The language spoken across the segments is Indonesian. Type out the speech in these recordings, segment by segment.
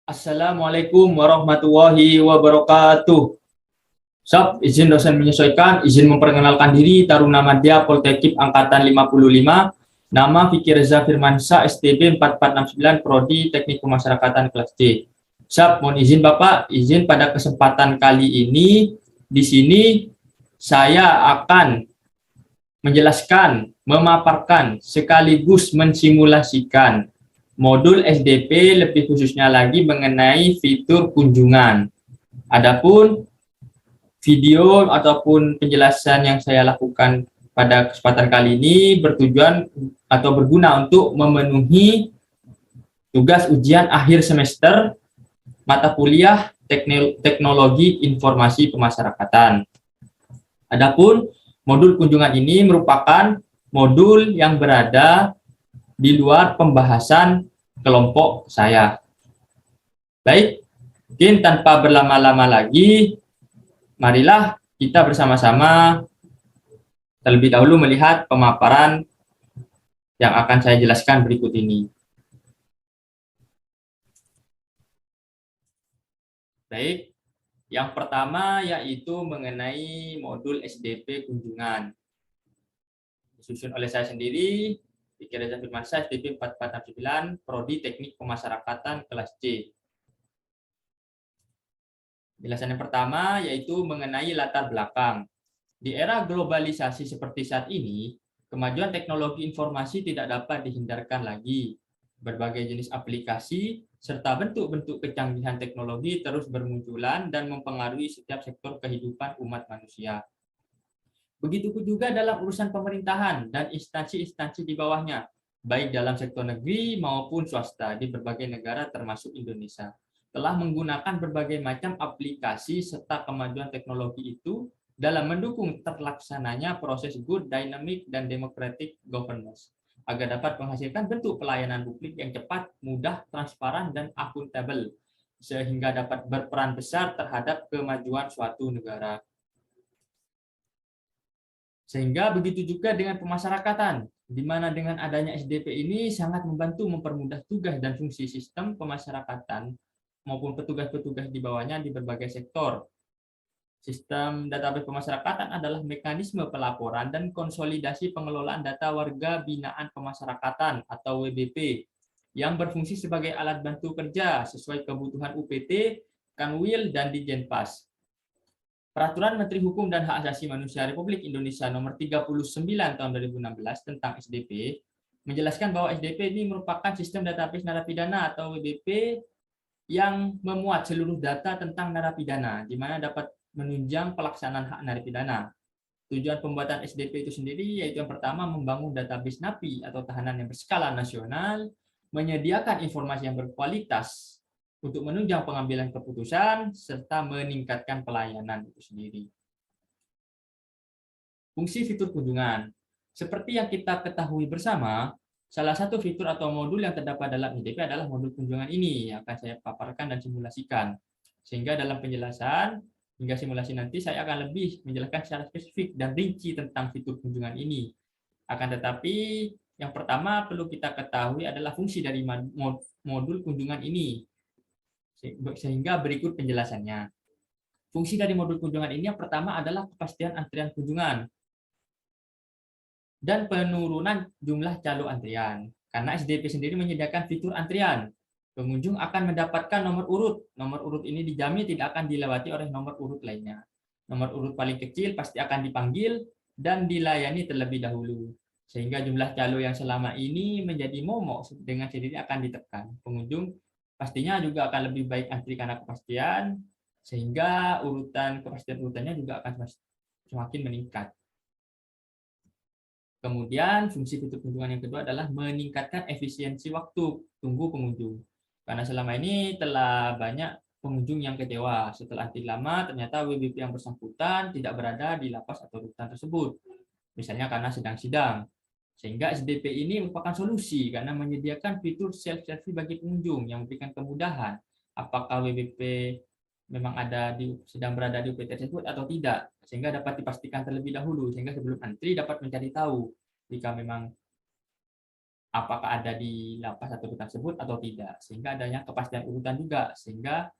Assalamualaikum warahmatullahi wabarakatuh. Sob, izin dosen menyesuaikan, izin memperkenalkan diri, Taruna Madya Poltekip Angkatan 55, nama Fikri Reza Firmansyah, STB 4469, Prodi Teknik Pemasyarakatan kelas C. Sob, mohon izin Bapak, izin pada kesempatan kali ini, di sini saya akan menjelaskan, memaparkan, sekaligus mensimulasikan modul SDP, lebih khususnya lagi mengenai fitur kunjungan. Adapun video ataupun penjelasan yang saya lakukan pada kesempatan kali ini bertujuan atau berguna untuk memenuhi tugas ujian akhir semester mata kuliah Teknologi Informasi Pemasyarakatan. Adapun modul kunjungan ini merupakan modul yang berada di luar pembahasan kelompok saya. Baik, mungkin tanpa berlama-lama lagi, marilah kita bersama-sama terlebih dahulu melihat pemaparan yang akan saya jelaskan berikut ini. Baik, yang pertama yaitu mengenai modul SDP kunjungan. Disusun oleh saya sendiri, Fikri Reza Firmansyah, SDP 4469, Prodi Teknik Pemasyarakatan kelas C. Penjelasan yang pertama yaitu mengenai latar belakang. Di era globalisasi seperti saat ini, kemajuan teknologi informasi tidak dapat dihindarkan lagi. Berbagai jenis aplikasi serta bentuk-bentuk kecanggihan teknologi terus bermunculan dan mempengaruhi setiap sektor kehidupan umat manusia. Begitu juga dalam urusan pemerintahan dan instansi-instansi di bawahnya, baik dalam sektor negeri maupun swasta di berbagai negara termasuk Indonesia, telah menggunakan berbagai macam aplikasi serta kemajuan teknologi itu dalam mendukung terlaksananya proses good, dynamic, dan democratic governance, agar dapat menghasilkan bentuk pelayanan publik yang cepat, mudah, transparan, dan akuntabel, sehingga dapat berperan besar terhadap kemajuan suatu negara. Sehingga begitu juga dengan pemasyarakatan, di mana dengan adanya SDP ini sangat membantu mempermudah tugas dan fungsi sistem pemasyarakatan maupun petugas-petugas di bawahnya di berbagai sektor. Sistem database pemasyarakatan adalah mekanisme pelaporan dan konsolidasi pengelolaan data warga binaan pemasyarakatan atau WBP yang berfungsi sebagai alat bantu kerja sesuai kebutuhan UPT, Kanwil, dan Dijenpas. Peraturan Menteri Hukum dan Hak Asasi Manusia Republik Indonesia Nomor 39 Tahun 2016 tentang SDP menjelaskan bahwa SDP ini merupakan sistem database narapidana atau WBP yang memuat seluruh data tentang narapidana, di mana dapat menunjang pelaksanaan hak narapidana. Tujuan pembuatan SDP itu sendiri yaitu yang pertama membangun database NAPI atau tahanan yang berskala nasional, menyediakan informasi yang berkualitas untuk menunjang pengambilan keputusan, serta meningkatkan pelayanan itu sendiri. Fungsi fitur kunjungan. Seperti yang kita ketahui bersama, salah satu fitur atau modul yang terdapat dalam SDP adalah modul kunjungan ini yang akan saya paparkan dan simulasikan. Sehingga dalam penjelasan hingga simulasi nanti saya akan lebih menjelaskan secara spesifik dan rinci tentang fitur kunjungan ini. Akan tetapi yang pertama perlu kita ketahui adalah fungsi dari modul kunjungan ini. Sehingga berikut penjelasannya. Fungsi dari modul kunjungan ini yang pertama adalah kepastian antrian kunjungan dan penurunan jumlah calo antrian. Karena SDP sendiri menyediakan fitur antrian. Pengunjung akan mendapatkan nomor urut. Nomor urut ini dijamin tidak akan dilewati oleh nomor urut lainnya. Nomor urut paling kecil pasti akan dipanggil dan dilayani terlebih dahulu. Sehingga jumlah calo yang selama ini menjadi momok dengan sendiri akan ditekan. Pengunjung pastinya juga akan lebih baik antri karena kepastian, sehingga kepastian urutannya juga akan semakin meningkat. Kemudian fungsi fitur kunjungan yang kedua adalah meningkatkan efisiensi waktu tunggu pengunjung. Karena selama ini telah banyak pengunjung yang kecewa setelah antri lama ternyata WBP yang bersangkutan tidak berada di lapas atau rutan tersebut. Misalnya karena sedang sidang. Sehingga SDP ini merupakan solusi karena menyediakan fitur self-service bagi pengunjung yang memberikan kemudahan. Apakah WBP memang sedang berada di UPT tersebut atau tidak, sehingga dapat dipastikan terlebih dahulu, sehingga sebelum antri dapat mencari tahu jika memang apakah ada di lapas atau rutan tersebut atau tidak, sehingga adanya kepastian urutan juga, sehingga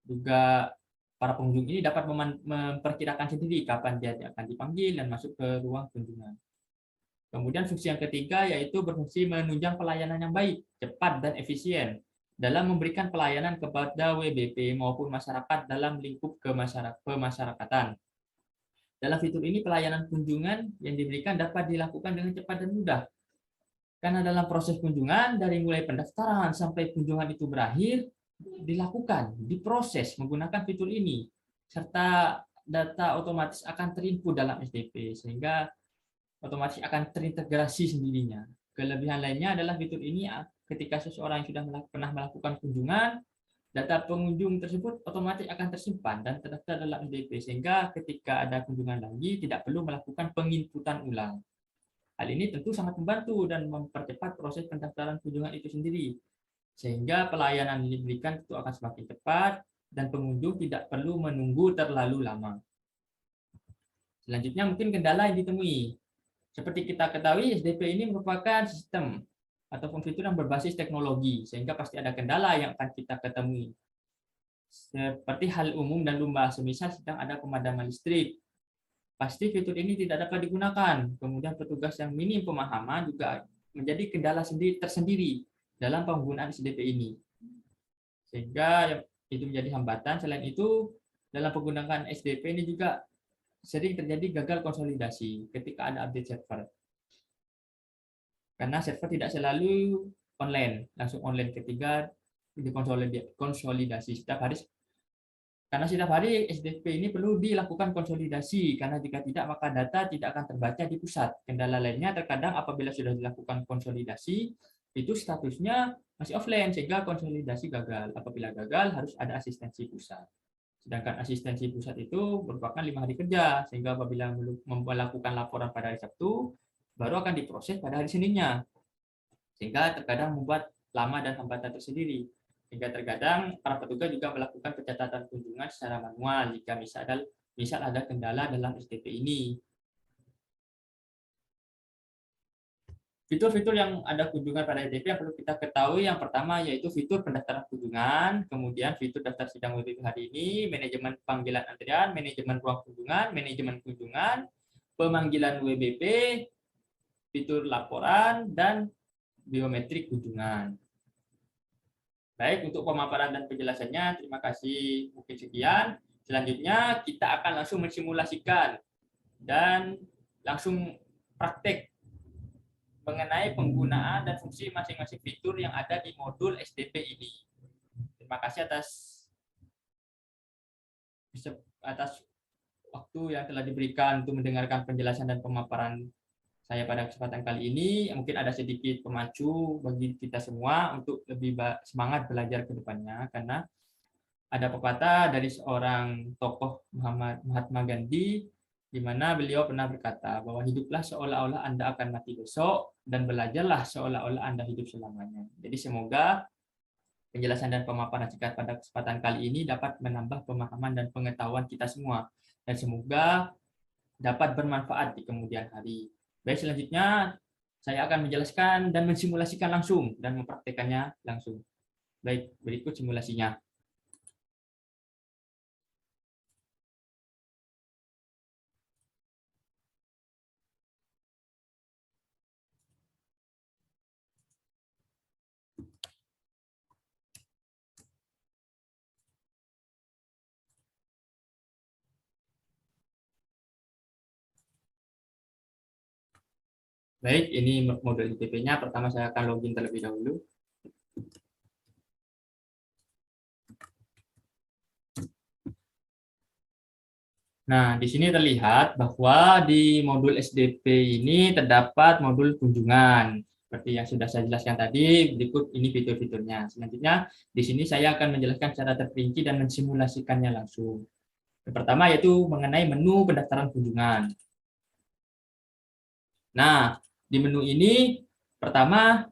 juga para pengunjung ini dapat memperkirakan sendiri kapan dia akan dipanggil dan masuk ke ruang kunjungan. Kemudian fungsi yang ketiga yaitu berfungsi menunjang pelayanan yang baik, cepat, dan efisien dalam memberikan pelayanan kepada WBP maupun masyarakat dalam lingkup kemasyarakatan. Dalam fitur ini, pelayanan kunjungan yang diberikan dapat dilakukan dengan cepat dan mudah. Karena dalam proses kunjungan, dari mulai pendaftaran sampai kunjungan itu berakhir, dilakukan, diproses menggunakan fitur ini, serta data otomatis akan terinput dalam SDP, sehingga otomatis akan terintegrasi sendirinya. Kelebihan lainnya adalah fitur ini ketika seseorang yang sudah pernah melakukan kunjungan, data pengunjung tersebut otomatis akan tersimpan dan terdaftar dalam SDP, sehingga ketika ada kunjungan lagi tidak perlu melakukan penginputan ulang. Hal ini tentu sangat membantu dan mempercepat proses pendaftaran kunjungan itu sendiri, sehingga pelayanan yang diberikan itu akan semakin cepat dan pengunjung tidak perlu menunggu terlalu lama. Selanjutnya mungkin kendala yang ditemui. Seperti kita ketahui, SDP ini merupakan sistem ataupun fitur yang berbasis teknologi, sehingga pasti ada kendala yang akan kita ketemui. Seperti hal umum dan lumrah, semisal sedang ada pemadaman listrik, pasti fitur ini tidak dapat digunakan. Kemudian petugas yang minim pemahaman juga menjadi kendala tersendiri dalam penggunaan SDP ini, sehingga itu menjadi hambatan. Selain itu, dalam penggunaan SDP ini juga sering terjadi gagal konsolidasi ketika ada update server. Karena server tidak selalu online, langsung online ketika dikonsolidasi setiap hari. Karena setiap hari SDP ini perlu dilakukan konsolidasi, karena jika tidak maka data tidak akan terbaca di pusat. Kendala lainnya terkadang apabila sudah dilakukan konsolidasi, itu statusnya masih offline sehingga konsolidasi gagal. Apabila gagal harus ada asistensi pusat. Sedangkan asistensi pusat itu merupakan 5 hari kerja, sehingga apabila melakukan laporan pada hari Sabtu, baru akan diproses pada hari Seninnya. Sehingga terkadang membuat lama dan hambatan tersendiri. Sehingga terkadang para petugas juga melakukan pencatatan kunjungan secara manual jika misal ada kendala dalam SDP ini. Fitur-fitur yang ada kunjungan pada SDP yang perlu kita ketahui, yang pertama yaitu fitur pendaftaran kunjungan, kemudian fitur daftar sidang WBP hari ini, manajemen panggilan antrian, manajemen ruang kunjungan, manajemen kunjungan, pemanggilan WBP, fitur laporan, dan biometrik kunjungan. Baik, untuk pemaparan dan penjelasannya, terima kasih. Mungkin sekian. Selanjutnya, kita akan langsung mensimulasikan dan langsung praktek mengenai penggunaan dan fungsi masing-masing fitur yang ada di modul SDP ini. Terima kasih atas waktu yang telah diberikan untuk mendengarkan penjelasan dan pemaparan saya pada kesempatan kali ini. Mungkin ada sedikit pemacu bagi kita semua untuk lebih semangat belajar ke depannya, karena ada pepatah dari seorang tokoh Mahatma Gandhi, di mana beliau pernah berkata bahwa hiduplah seolah-olah Anda akan mati besok, dan belajarlah seolah-olah Anda hidup selamanya. Jadi semoga penjelasan dan pemaparan singkat pada kesempatan kali ini dapat menambah pemahaman dan pengetahuan kita semua, dan semoga dapat bermanfaat di kemudian hari. Baik, selanjutnya saya akan menjelaskan dan mensimulasikan langsung dan mempraktekannya langsung. Baik, berikut simulasinya. Baik, ini modul ITP-nya. Pertama saya akan login terlebih dahulu. Nah, di sini terlihat bahwa di modul SDP ini terdapat modul kunjungan. Seperti yang sudah saya jelaskan tadi, berikut ini fitur-fiturnya. Selanjutnya, di sini saya akan menjelaskan secara terperinci dan mensimulasikannya langsung. Yang pertama yaitu mengenai menu pendaftaran kunjungan. Nah, di menu ini pertama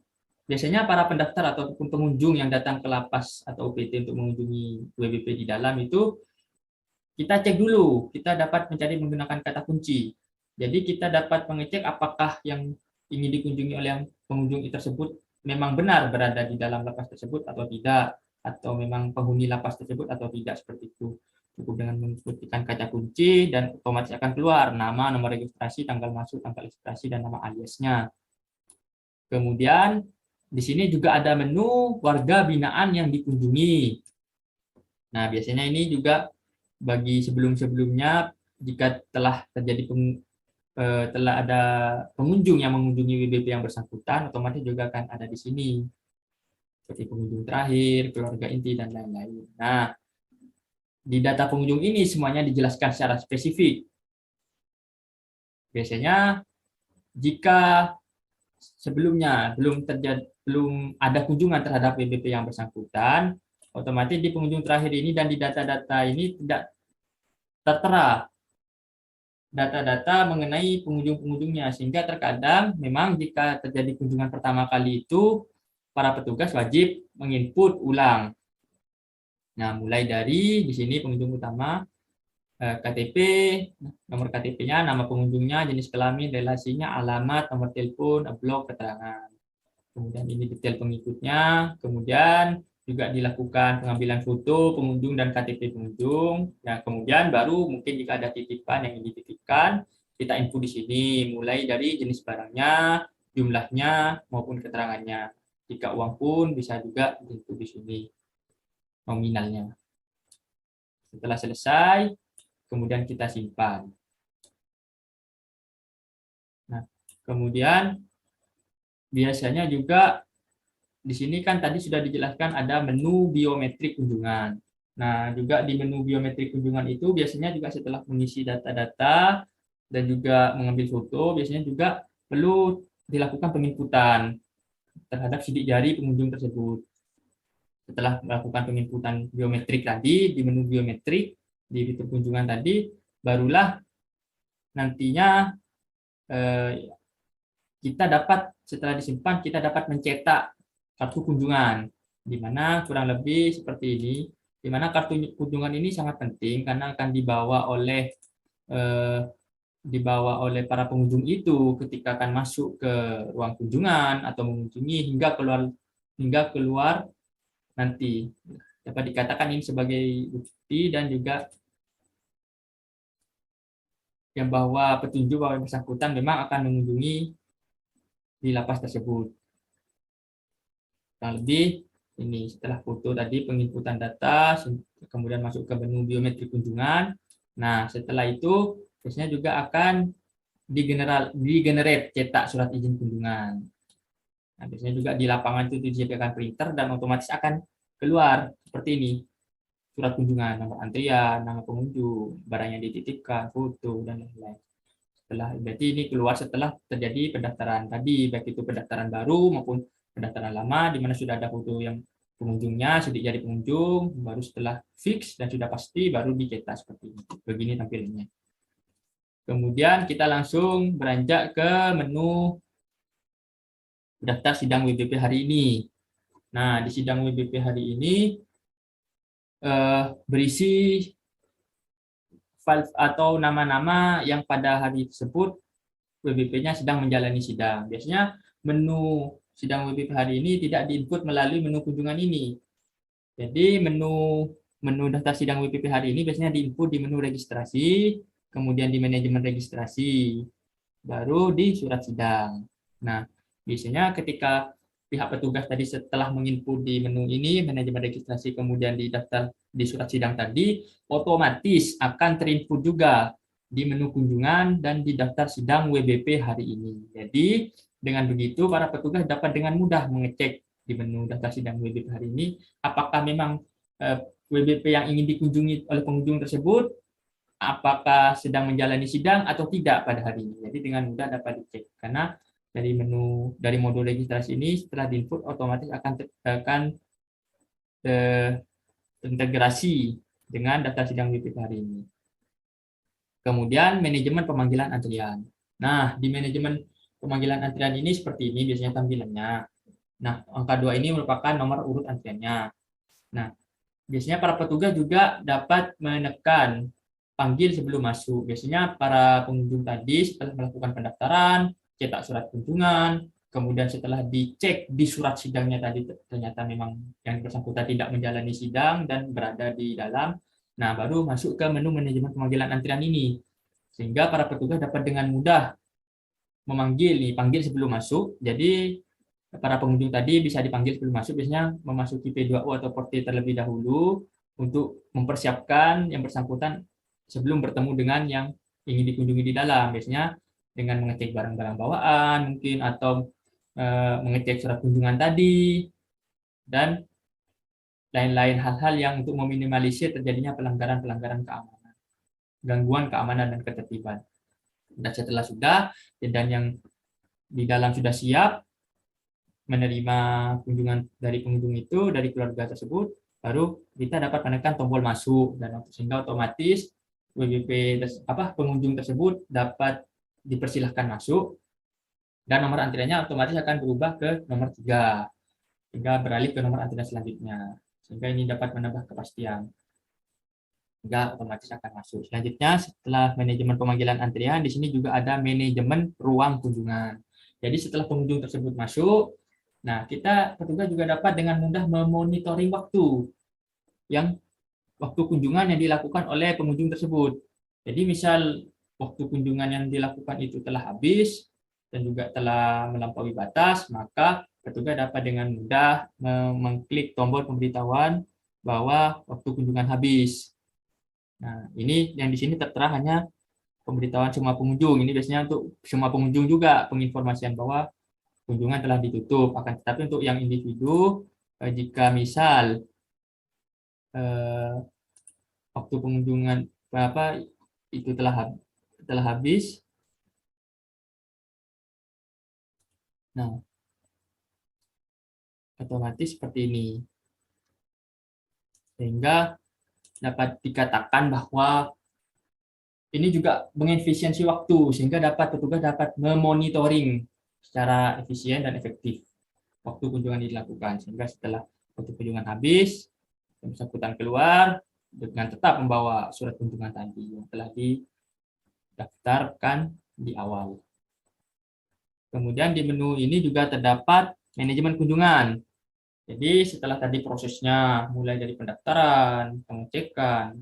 biasanya para pendaftar ataupun pengunjung yang datang ke lapas atau UPT untuk mengunjungi WBP di dalam itu kita cek dulu, kita dapat mencari menggunakan kata kunci. Jadi kita dapat mengecek apakah yang ingin dikunjungi oleh pengunjung tersebut memang benar berada di dalam lapas tersebut atau tidak, atau memang penghuni lapas tersebut atau tidak, seperti itu. Cukup dengan mengetikkan kata kunci dan otomatis akan keluar nama, nomor registrasi, tanggal masuk, tanggal registrasi, dan nama aliasnya. Kemudian di sini juga ada menu warga binaan yang dikunjungi. Nah, biasanya ini juga bagi sebelum-sebelumnya, jika telah terjadi telah ada pengunjung yang mengunjungi WBP yang bersangkutan, otomatis juga akan ada di sini. Seperti pengunjung terakhir, keluarga inti, dan lain-lain. Nah, di data pengunjung ini semuanya dijelaskan secara spesifik. Biasanya jika sebelumnya belum ada kunjungan terhadap WBP yang bersangkutan, otomatis di pengunjung terakhir ini dan di data-data ini tidak tertera data-data mengenai pengunjung-pengunjungnya, sehingga terkadang memang jika terjadi kunjungan pertama kali itu, para petugas wajib menginput ulang. Nah, mulai dari di sini pengunjung utama, KTP, nomor KTP-nya, nama pengunjungnya, jenis kelamin, relasinya, alamat, nomor telepon, blog, keterangan. Kemudian ini detail pengikutnya, kemudian juga dilakukan pengambilan foto pengunjung dan KTP pengunjung. Nah, kemudian baru mungkin jika ada titipan yang ingin dititipkan, kita info di sini, mulai dari jenis barangnya, jumlahnya, maupun keterangannya. Jika uang pun bisa juga diinput di sini, nominalnya. Setelah selesai, kemudian kita simpan. Nah, kemudian biasanya juga di sini kan tadi sudah dijelaskan ada menu biometrik kunjungan. Nah, juga di menu biometrik kunjungan itu biasanya juga setelah mengisi data-data dan juga mengambil foto, biasanya juga perlu dilakukan penginputan terhadap sidik jari pengunjung tersebut. Setelah melakukan penginputan biometrik tadi di menu biometrik di fitur kunjungan tadi, barulah nantinya kita dapat, setelah disimpan, kita dapat mencetak kartu kunjungan, di mana kurang lebih seperti ini, di mana kartu kunjungan ini sangat penting karena akan dibawa oleh para pengunjung itu ketika akan masuk ke ruang kunjungan atau mengunjungi hingga keluar nanti. Dapat dikatakan ini sebagai bukti dan juga yang bahwa petunjuk bahwa yang bersangkutan memang akan mengunjungi di lapas tersebut. Kurang lebih ini setelah foto tadi penginputan data, kemudian masuk ke menu biometrik kunjungan. Nah, setelah itu biasanya juga akan digenerate cetak surat izin kunjungan. Nah, biasanya juga di lapangan itu disediakan printer dan otomatis akan keluar seperti ini. Surat kunjungan, nomor antrian, nama pengunjung, barang yang dititipkan, foto, dan lain-lain. Berarti ini keluar setelah terjadi pendaftaran tadi, baik itu pendaftaran baru maupun pendaftaran lama, di mana sudah ada foto yang pengunjungnya, sidik jari pengunjung, baru setelah fix dan sudah pasti, baru dicetak seperti ini. Begini tampilannya. Kemudian kita langsung beranjak ke menu daftar sidang WBP hari ini. Nah, di sidang WBP hari ini berisi file atau nama-nama yang pada hari tersebut WBP-nya sedang menjalani sidang. Biasanya menu sidang WBP hari ini tidak diinput melalui menu kunjungan ini. Jadi menu daftar sidang WBP hari ini biasanya diinput di menu registrasi, kemudian di manajemen registrasi, baru di surat sidang. Nah, biasanya ketika pihak petugas tadi setelah menginput di menu ini, manajemen registrasi, kemudian di daftar di surat sidang tadi, otomatis akan terinput juga di menu kunjungan dan di daftar sidang WBP hari ini. Jadi, dengan begitu para petugas dapat dengan mudah mengecek di menu daftar sidang WBP hari ini, apakah memang WBP yang ingin dikunjungi oleh pengunjung tersebut, apakah sedang menjalani sidang atau tidak pada hari ini. Jadi dengan mudah dapat dicek. Karena dari modul registrasi ini setelah diinput otomatis akan terintegrasi dengan daftar sidang WBP hari ini. Kemudian manajemen pemanggilan antrian. Nah, di manajemen pemanggilan antrian ini seperti ini biasanya tampilannya. Nah, angka 2 ini merupakan nomor urut antriannya. Nah, biasanya para petugas juga dapat menekan panggil sebelum masuk. Biasanya para pengunjung tadi setelah melakukan pendaftaran, cetak surat kunjungan, kemudian setelah dicek di surat sidangnya tadi ternyata memang yang bersangkutan tidak menjalani sidang dan berada di dalam, nah baru masuk ke menu manajemen pemanggilan antrian ini. Sehingga para petugas dapat dengan mudah panggil sebelum masuk. Jadi para pengunjung tadi bisa dipanggil sebelum masuk, biasanya memasuki P2U atau portir terlebih dahulu untuk mempersiapkan yang bersangkutan sebelum bertemu dengan yang ingin dikunjungi di dalam. Biasanya dengan mengecek barang-barang bawaan mungkin, atau mengecek surat kunjungan tadi, dan lain-lain hal-hal yang untuk meminimalisir terjadinya pelanggaran-pelanggaran keamanan, gangguan keamanan dan ketertiban. Dan setelah sudah, dan yang di dalam sudah siap menerima kunjungan dari pengunjung itu, dari keluarga tersebut, baru kita dapat menekan tombol masuk, dan sehingga otomatis pengunjung tersebut dapat dipersilahkan masuk, dan nomor antriannya otomatis akan berubah ke nomor 3 hingga beralih ke nomor antrian selanjutnya, sehingga ini dapat menambah kepastian sehingga otomatis akan masuk. Selanjutnya, setelah manajemen pemanggilan antrian, di sini juga ada manajemen ruang kunjungan. Jadi setelah pengunjung tersebut masuk, nah kita petugas juga dapat dengan mudah memonitoring waktu kunjungan yang dilakukan oleh pengunjung tersebut. Jadi misal waktu kunjungan yang dilakukan itu telah habis dan juga telah melampaui batas, maka petugas dapat dengan mudah mengklik tombol pemberitahuan bahwa waktu kunjungan habis. Nah, ini yang di sini tertera hanya pemberitahuan semua pengunjung. Ini biasanya untuk semua pengunjung juga penginformasian bahwa kunjungan telah ditutup. Akan tetapi untuk yang individu, jika misal waktu pengunjungan itu telah habis, nah otomatis seperti ini, sehingga dapat dikatakan bahwa ini juga mengefisiensi waktu, sehingga petugas dapat memonitoring secara efisien dan efektif waktu kunjungan dilakukan, sehingga setelah waktu kunjungan habis, yang bersangkutan keluar dengan tetap membawa surat kunjungan tadi yang telah didaftarkan di awal. Kemudian di menu ini juga terdapat manajemen kunjungan. Jadi setelah tadi prosesnya mulai dari pendaftaran, pengecekan,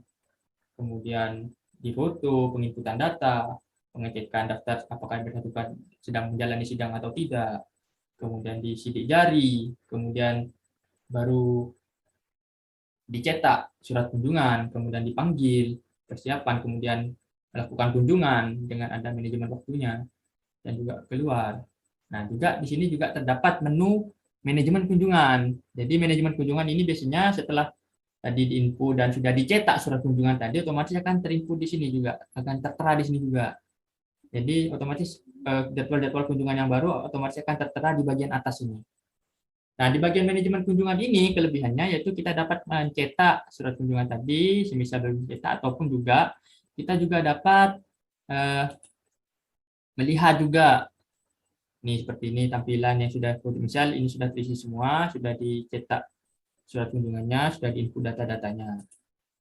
kemudian difoto, penginputan data, pengecekan daftar apakah yang bersangkutan sedang menjalani sidang atau tidak, kemudian disidik jari, kemudian baru dicetak surat kunjungan, kemudian dipanggil, persiapan, kemudian melakukan kunjungan dengan ada manajemen waktunya, dan juga keluar. Nah, juga di sini juga terdapat menu manajemen kunjungan. Jadi manajemen kunjungan ini biasanya setelah tadi diinput dan sudah dicetak surat kunjungan tadi, otomatis akan terinput di sini juga, akan tertera di sini juga. Jadi otomatis jadwal-jadwal kunjungan yang baru otomatis akan tertera di bagian atas ini. Nah, di bagian manajemen kunjungan ini kelebihannya yaitu kita dapat mencetak surat kunjungan tadi, semisal belum dicetak, ataupun juga kita juga dapat melihat juga nih seperti ini tampilan yang sudah, misal ini sudah terisi semua, sudah dicetak surat kunjungannya, sudah diinput data-datanya.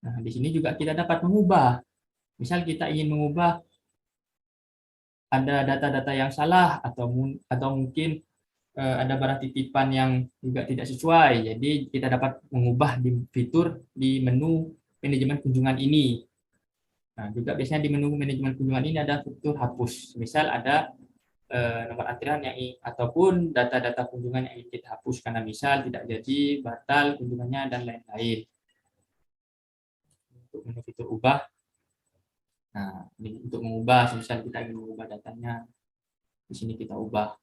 Nah, di sini juga kita dapat mengubah. Misal kita ingin mengubah ada data-data yang salah, atau mungkin ada barang titipan yang juga tidak sesuai. Jadi kita dapat mengubah di fitur di menu manajemen kunjungan ini. Nah, juga biasanya di menu manajemen kunjungan ini ada fitur hapus. Misal ada nomor antrian ataupun data-data kunjungan yang ingin kita hapus karena misal tidak jadi, batal kunjungannya, dan lain-lain. Untuk menu fitur ubah. Nah, ini untuk mengubah, misal kita ingin mengubah datanya, di sini kita ubah.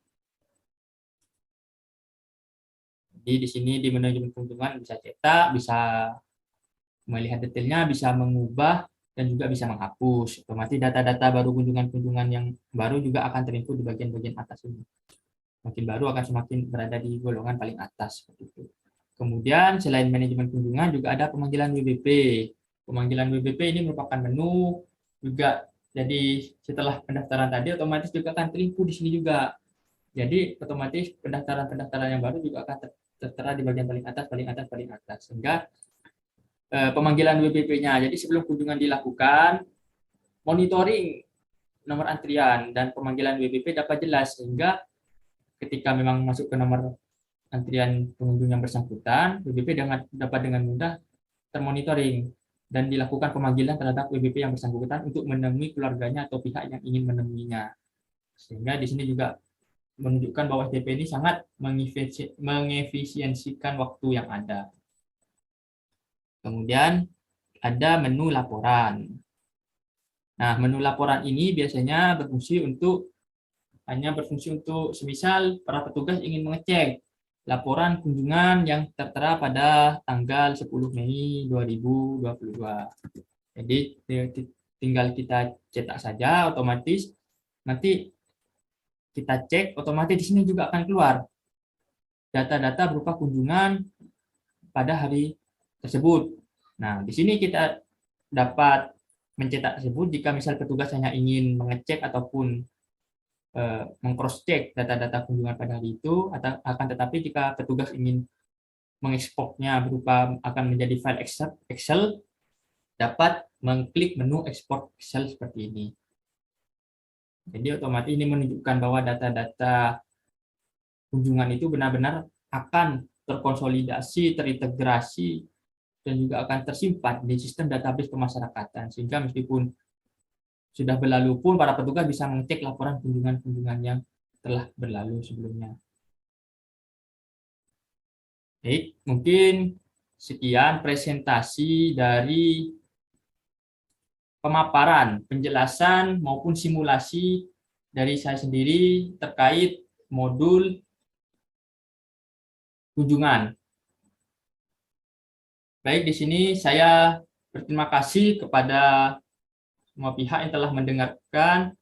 Jadi di sini di manajemen kunjungan bisa cetak, bisa melihat detailnya, bisa mengubah, dan juga bisa menghapus. Otomatis data-data baru kunjungan-kunjungan yang baru juga akan terinput di bagian-bagian atas ini. Makin baru akan semakin berada di golongan paling atas seperti itu. Kemudian selain manajemen kunjungan juga ada pemanggilan WBP. Pemanggilan WBP ini merupakan menu juga. Jadi setelah pendaftaran tadi otomatis juga akan terinput di sini juga. Jadi otomatis pendaftaran-pendaftaran yang baru juga akan tertera di bagian paling atas, paling atas, paling atas. Sehingga pemanggilan WBP-nya. Jadi sebelum kunjungan dilakukan, monitoring nomor antrian dan pemanggilan WBP dapat jelas, sehingga ketika memang masuk ke nomor antrian pengunjung yang bersangkutan, WBP dapat dengan mudah termonitoring dan dilakukan pemanggilan terhadap WBP yang bersangkutan untuk menemui keluarganya atau pihak yang ingin menemuinya. Sehingga di sini juga menunjukkan bahwa STP ini sangat mengefisiensikan waktu yang ada. Kemudian ada menu laporan. Nah, menu laporan ini biasanya hanya berfungsi untuk semisal para petugas ingin mengecek laporan kunjungan yang tertera pada tanggal 10 Mei 2022. Jadi tinggal kita cetak saja, otomatis nanti kita cek, otomatis di sini juga akan keluar data-data berupa kunjungan pada hari tersebut. Nah, di sini kita dapat mencetak tersebut jika misal petugas hanya ingin mengecek ataupun meng-cross-check data-data kunjungan pada hari itu, akan tetapi jika petugas ingin mengekspornya berupa akan menjadi file Excel, dapat mengklik menu ekspor Excel seperti ini. Jadi otomatis ini menunjukkan bahwa data-data kunjungan itu benar-benar akan terkonsolidasi, terintegrasi, dan juga akan tersimpan di sistem database pemasyarakatan, sehingga meskipun sudah berlalu pun para petugas bisa mengecek laporan kunjungan-kunjungan yang telah berlalu sebelumnya. Baik, mungkin sekian presentasi dari pemaparan, penjelasan maupun simulasi dari saya sendiri terkait modul kunjungan. Baik, di sini saya berterima kasih kepada semua pihak yang telah mendengarkan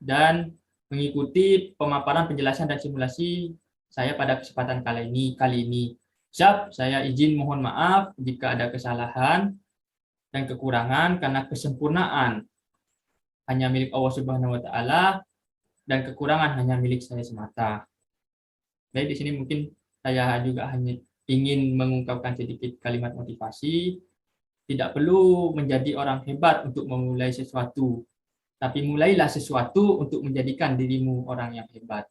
dan mengikuti pemaparan, penjelasan, dan simulasi saya pada kesempatan kali ini. Siap, saya izin mohon maaf jika ada kesalahan dan kekurangan, karena kesempurnaan hanya milik Allah Subhanahu wa Ta'ala dan kekurangan hanya milik saya semata. Baik, di sini mungkin saya juga hanya ingin mengungkapkan sedikit kalimat motivasi. Tidak perlu menjadi orang hebat untuk memulai sesuatu, tapi mulailah sesuatu untuk menjadikan dirimu orang yang hebat.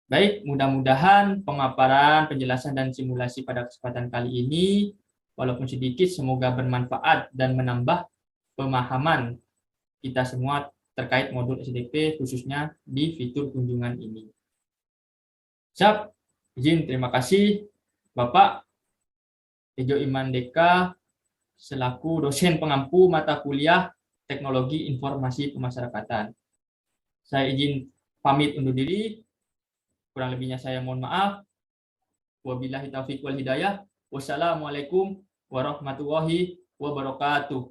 Baik, mudah-mudahan pemaparan, penjelasan, dan simulasi pada kesempatan kali ini, walaupun sedikit, semoga bermanfaat dan menambah pemahaman kita semua terkait modul SDP, khususnya di fitur kunjungan ini. Siap, izin terima kasih Bapak Tejo Iman Deka, selaku dosen pengampu mata kuliah Teknologi Informasi Pemasyarakatan. Saya izin pamit undur diri. Kurang lebihnya saya mohon maaf. Wabillahi taufiq wal hidayah. Wassalamualaikum warahmatullahi wabarakatuh.